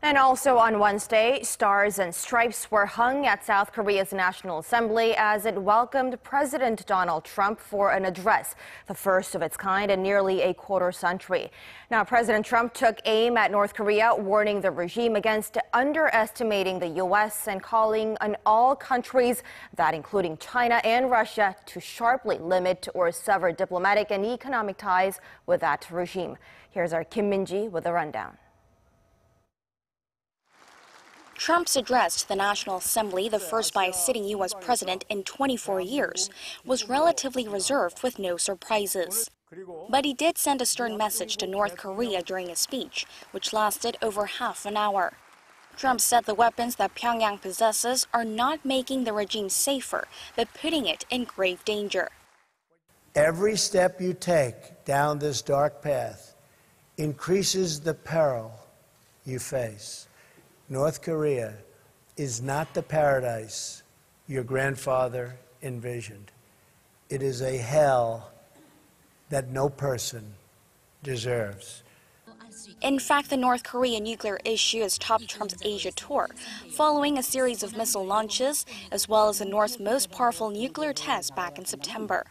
And also on Wednesday, stars and stripes were hung at South Korea's National Assembly as it welcomed President Donald Trump for an address, the first of its kind in nearly a quarter century. Now, President Trump took aim at North Korea, warning the regime against underestimating the U.S. and calling on all countries, that including China and Russia, to sharply limit or sever diplomatic and economic ties with that regime. Here's our Kim Min-ji with a rundown. Trump's address to the National Assembly, the first by a sitting U.S. president in 24 years, was relatively reserved with no surprises. But he did send a stern message to North Korea during his speech, which lasted over half an hour. Trump said the weapons that Pyongyang possesses are not making the regime safer, but putting it in grave danger. Every step you take down this dark path increases the peril you face. North Korea is not the paradise your grandfather envisioned. It is a hell that no person deserves. In fact, the North Korean nuclear issue has topped Trump's Asia tour, following a series of missile launches, as well as the North's most powerful nuclear test back in September.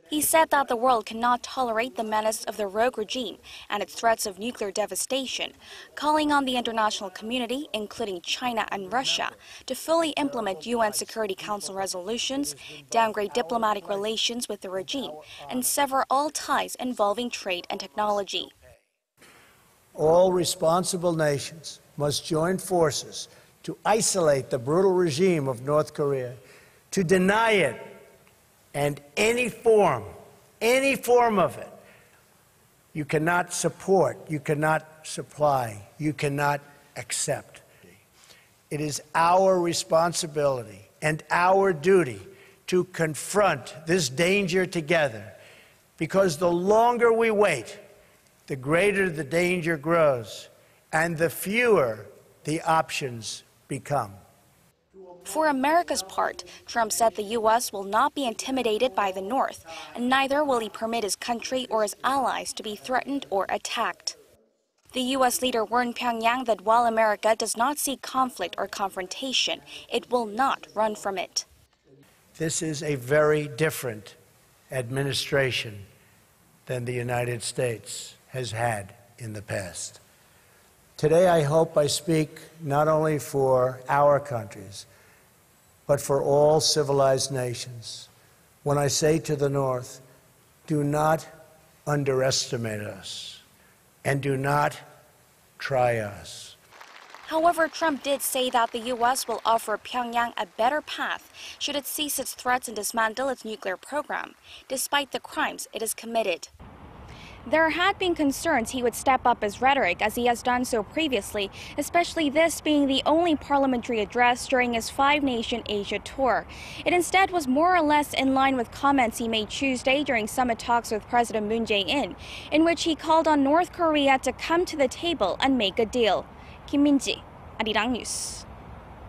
He said that the world cannot tolerate the menace of the rogue regime and its threats of nuclear devastation, calling on the international community, including China and Russia, to fully implement UN Security Council resolutions, downgrade diplomatic relations with the regime, and sever all ties involving trade and technology. All responsible nations must join forces to isolate the brutal regime of North Korea, to deny it and any form of it, you cannot support, you cannot supply, you cannot accept. It is our responsibility and our duty to confront this danger together, because the longer we wait, the greater the danger grows and the fewer the options become. For America's part, Trump said the U.S. will not be intimidated by the North, and neither will he permit his country or his allies to be threatened or attacked. The U.S. leader warned Pyongyang that while America does not seek conflict or confrontation, it will not run from it. This is a very different administration than the United States has had in the past. Today, I hope I speak not only for our countries, but for all civilized nations, when I say to the North, do not underestimate us and do not try us. However, Trump did say that the U.S. will offer Pyongyang a better path should it cease its threats and dismantle its nuclear program, despite the crimes it has committed. There had been concerns he would step up his rhetoric, as he has done so previously, especially this being the only parliamentary address during his five-nation Asia tour. It instead was more or less in line with comments he made Tuesday during summit talks with President Moon Jae-in, in which he called on North Korea to come to the table and make a deal. Kim Min-ji, Arirang News.